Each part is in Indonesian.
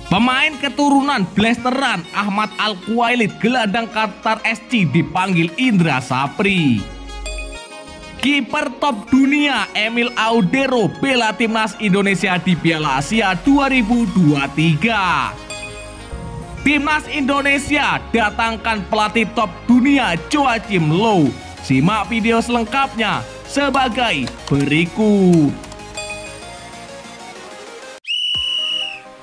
Pemain keturunan blasteran Ahmad Al-Khuwailid gelandang Qatar SC dipanggil Indra Sapri. Kiper top dunia Emil Audero bela timnas Indonesia di Piala Asia 2023. Timnas Indonesia datangkan pelatih top dunia Joachim Low. Simak video selengkapnya sebagai berikut.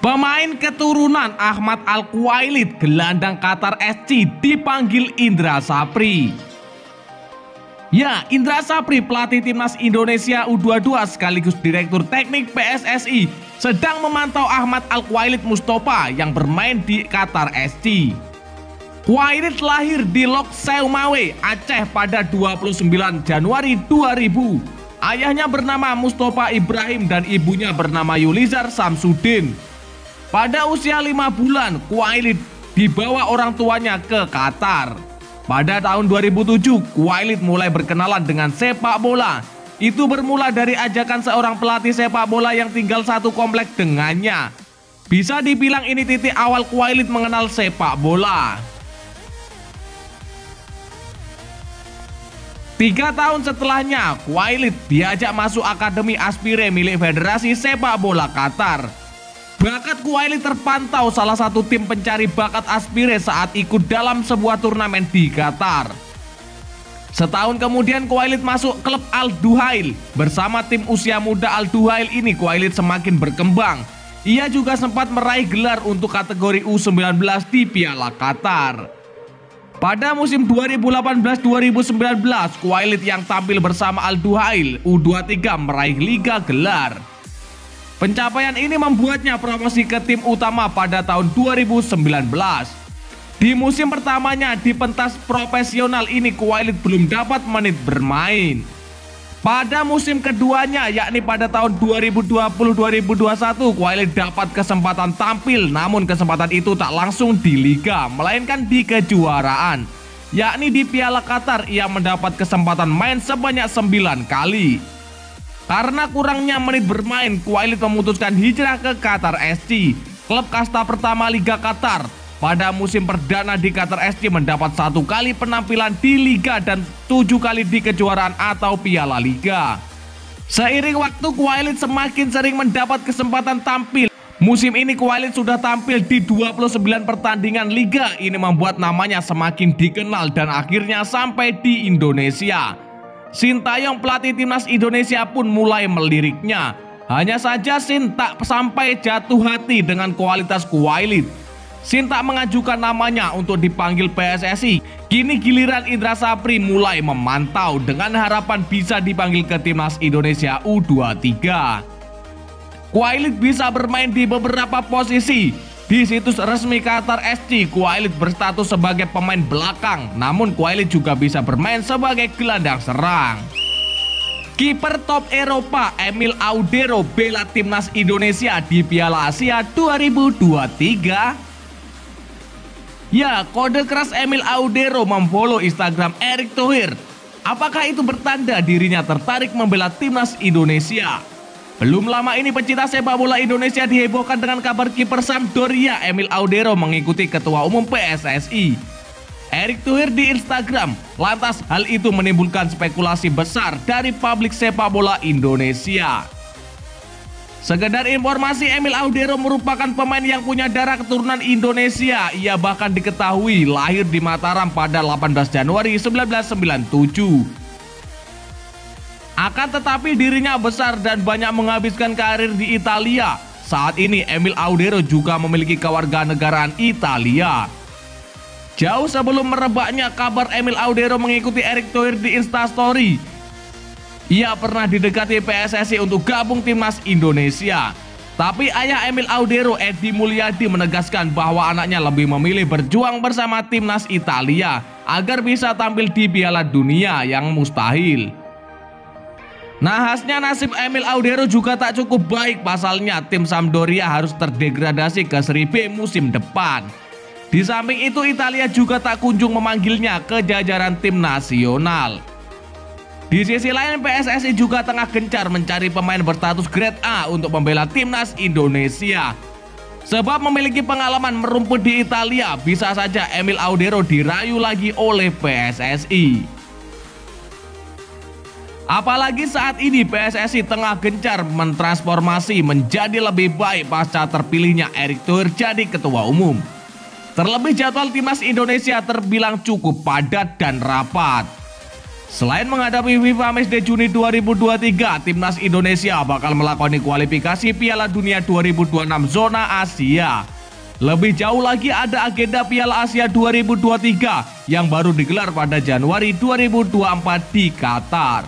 Pemain keturunan Ahmad Al-Khuwailid gelandang Qatar SC dipanggil Indra Sapri. Ya, Indra Sapri pelatih timnas Indonesia U22 sekaligus direktur teknik PSSI sedang memantau Ahmad Al-Khuwailid Mustafa yang bermain di Qatar SC. Khuwailid lahir di Lok Seumawe, Aceh pada 29 Januari 2000. Ayahnya bernama Mustafa Ibrahim dan ibunya bernama Yulizar Samsudin. Pada usia 5 bulan, Khuwailid dibawa orang tuanya ke Qatar. Pada tahun 2007, Khuwailid mulai berkenalan dengan sepak bola. Itu bermula dari ajakan seorang pelatih sepak bola yang tinggal satu komplek dengannya. Bisa dibilang ini titik awal Khuwailid mengenal sepak bola. 3 tahun setelahnya, Khuwailid diajak masuk Akademi Aspire milik Federasi Sepak Bola Qatar. Bakat Khuwailid terpantau salah satu tim pencari bakat Aspire saat ikut dalam sebuah turnamen di Qatar. Setahun kemudian Khuwailid masuk klub Al Duhail. Bersama tim usia muda Al Duhail ini Khuwailid semakin berkembang. Ia juga sempat meraih gelar untuk kategori U19 di Piala Qatar. Pada musim 2018-2019, Khuwailid yang tampil bersama Al Duhail U23 meraih Liga gelar. Pencapaian ini membuatnya promosi ke tim utama pada tahun 2019. Di musim pertamanya di pentas profesional ini Khuwailid belum dapat menit bermain. Pada musim keduanya yakni pada tahun 2020-2021 Khuwailid dapat kesempatan tampil, namun kesempatan itu tak langsung di liga melainkan di kejuaraan. Yakni di Piala Qatar ia mendapat kesempatan main sebanyak 9 kali. Karena kurangnya menit bermain, Khuwailid memutuskan hijrah ke Qatar SC, klub kasta pertama Liga Qatar. Pada musim perdana di Qatar SC mendapat 1 kali penampilan di Liga dan 7 kali di kejuaraan atau Piala Liga. Seiring waktu Khuwailid semakin sering mendapat kesempatan tampil. Musim ini Khuwailid sudah tampil di 29 pertandingan Liga. Ini membuat namanya semakin dikenal dan akhirnya sampai di Indonesia. Sintayong pelatih timnas Indonesia pun mulai meliriknya. Hanya saja Shin tak sampai jatuh hati dengan kualitas Khuwailid. Shin tak mengajukan namanya untuk dipanggil PSSI. Kini giliran Indra Sapri mulai memantau dengan harapan bisa dipanggil ke timnas Indonesia U23. Khuwailid bisa bermain di beberapa posisi. Di situs resmi Qatar SC, Khuwailid berstatus sebagai pemain belakang, namun Khuwailid juga bisa bermain sebagai gelandang serang. Kiper top Eropa Emil Audero bela timnas Indonesia di Piala Asia 2023. Ya, kode keras Emil Audero memfollow Instagram Erick Thohir. Apakah itu bertanda dirinya tertarik membela timnas Indonesia? Belum lama ini pecinta sepak bola Indonesia dihebohkan dengan kabar kiper Sampdoria Emil Audero mengikuti Ketua Umum PSSI Erick Thohir di Instagram. Lantas hal itu menimbulkan spekulasi besar dari publik sepak bola Indonesia. Sekedar informasi, Emil Audero merupakan pemain yang punya darah keturunan Indonesia. Ia bahkan diketahui lahir di Mataram pada 18 Januari 1997. Akan tetapi dirinya besar dan banyak menghabiskan karir di Italia. Saat ini Emil Audero juga memiliki kewarganegaraan Italia. Jauh sebelum merebaknya kabar Emil Audero mengikuti Erick Thohir di Instastory, ia pernah didekati PSSI untuk gabung timnas Indonesia. Tapi ayah Emil Audero, Edi Mulyadi, menegaskan bahwa anaknya lebih memilih berjuang bersama timnas Italia agar bisa tampil di Piala Dunia yang mustahil. Nahasnya nasib Emil Audero juga tak cukup baik, pasalnya tim Sampdoria harus terdegradasi ke Serie B musim depan. Di samping itu Italia juga tak kunjung memanggilnya ke jajaran tim nasional. Di sisi lain, PSSI juga tengah gencar mencari pemain berstatus grade A untuk membela timnas Indonesia. Sebab memiliki pengalaman merumput di Italia, bisa saja Emil Audero dirayu lagi oleh PSSI. Apalagi saat ini PSSI tengah gencar mentransformasi menjadi lebih baik pasca terpilihnya Erick Thohir jadi ketua umum. Terlebih jadwal timnas Indonesia terbilang cukup padat dan rapat. Selain menghadapi FIFA Matchday Juni 2023, timnas Indonesia bakal melakoni kualifikasi Piala Dunia 2026 zona Asia. Lebih jauh lagi ada agenda Piala Asia 2023 yang baru digelar pada Januari 2024 di Qatar.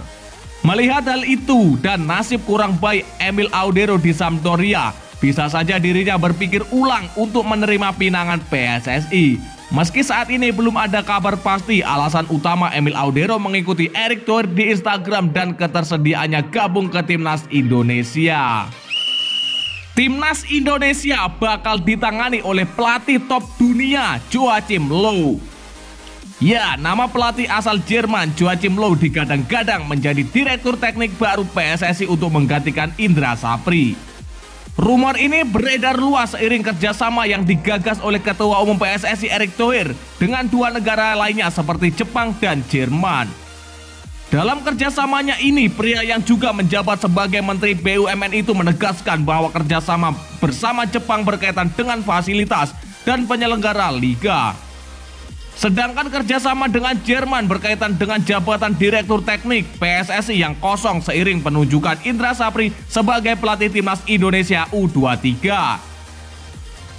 Melihat hal itu dan nasib kurang baik Emil Audero di Sampdoria, bisa saja dirinya berpikir ulang untuk menerima pinangan PSSI. Meski saat ini belum ada kabar pasti alasan utama Emil Audero mengikuti Erick Thohir di Instagram dan ketersediaannya gabung ke timnas Indonesia. Timnas Indonesia bakal ditangani oleh pelatih top dunia Joachim Low. Ya, nama pelatih asal Jerman Joachim Low digadang-gadang menjadi direktur teknik baru PSSI untuk menggantikan Indra Sapri. Rumor ini beredar luas seiring kerjasama yang digagas oleh Ketua Umum PSSI Erick Thohir dengan dua negara lainnya seperti Jepang dan Jerman. Dalam kerjasamanya ini, pria yang juga menjabat sebagai Menteri BUMN itu menegaskan bahwa kerjasama bersama Jepang berkaitan dengan fasilitas dan penyelenggara liga. Sedangkan kerjasama dengan Jerman berkaitan dengan jabatan Direktur Teknik PSSI yang kosong seiring penunjukan Indra Sapri sebagai pelatih timnas Indonesia U23.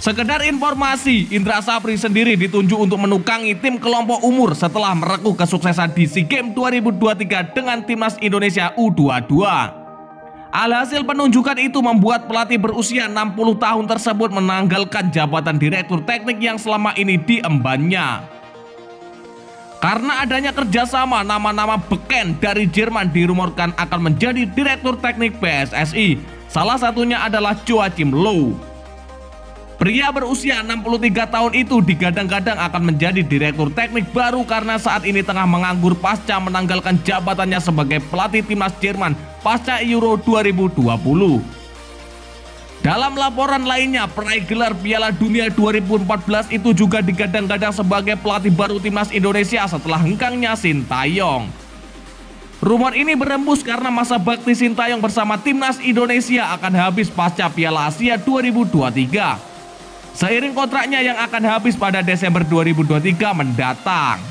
Sekedar informasi, Indra Sapri sendiri ditunjuk untuk menukangi tim kelompok umur setelah merekuh kesuksesan di SEA Games 2023 dengan timnas Indonesia U22. Alhasil penunjukan itu membuat pelatih berusia 60 tahun tersebut menanggalkan jabatan Direktur Teknik yang selama ini diembannya. Karena adanya kerjasama, nama-nama beken dari Jerman dirumorkan akan menjadi Direktur Teknik PSSI. Salah satunya adalah Joachim Low. Pria berusia 63 tahun itu digadang-gadang akan menjadi Direktur Teknik baru karena saat ini tengah menganggur pasca menanggalkan jabatannya sebagai pelatih timnas Jerman pasca Euro 2020. Dalam laporan lainnya, peraih gelar Piala Dunia 2014 itu juga digadang-gadang sebagai pelatih baru timnas Indonesia setelah hengkangnya Sintayong. Rumor ini berembus karena masa bakti Sintayong bersama timnas Indonesia akan habis pasca Piala Asia 2023. Seiring kontraknya yang akan habis pada Desember 2023 mendatang.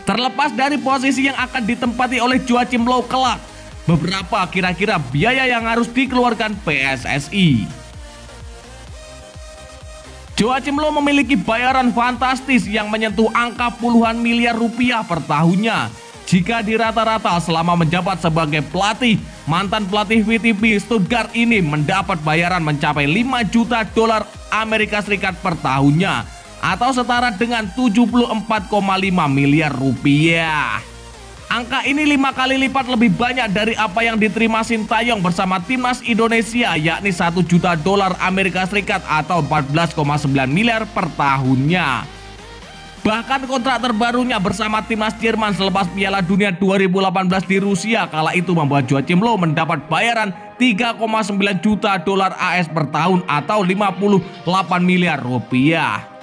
Terlepas dari posisi yang akan ditempati oleh Joachim Low kelak, beberapa kira-kira biaya yang harus dikeluarkan PSSI. Joachim Low memiliki bayaran fantastis yang menyentuh angka puluhan miliar rupiah per tahunnya. Jika dirata-rata selama menjabat sebagai pelatih, mantan pelatih VTB Stuttgart ini mendapat bayaran mencapai 5 juta dolar Amerika Serikat per tahunnya atau setara dengan 74,5 miliar rupiah. Angka ini 5 kali lipat lebih banyak dari apa yang diterima Sintayong bersama timnas Indonesia, yakni 1 juta dolar Amerika Serikat atau 14,9 miliar per tahunnya. Bahkan kontrak terbarunya bersama timnas Jerman selepas Piala Dunia 2018 di Rusia kala itu membuat Joachim Low mendapat bayaran 3,9 juta dolar AS per tahun atau 58 miliar rupiah.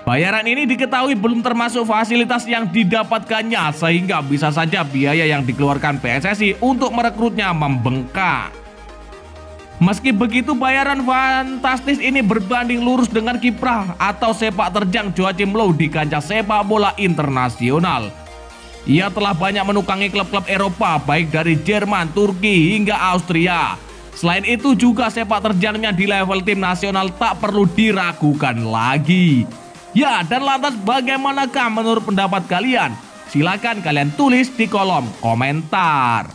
Bayaran ini diketahui belum termasuk fasilitas yang didapatkannya, sehingga bisa saja biaya yang dikeluarkan PSSI untuk merekrutnya membengkak. Meski begitu, bayaran fantastis ini berbanding lurus dengan kiprah atau sepak terjang Joachim Low di kancah sepak bola internasional. Ia telah banyak menukangi klub-klub Eropa baik dari Jerman, Turki hingga Austria. Selain itu juga sepak terjangnya di level tim nasional tak perlu diragukan lagi. Ya, dan lantas bagaimanakah menurut pendapat kalian? Silakan kalian tulis di kolom komentar.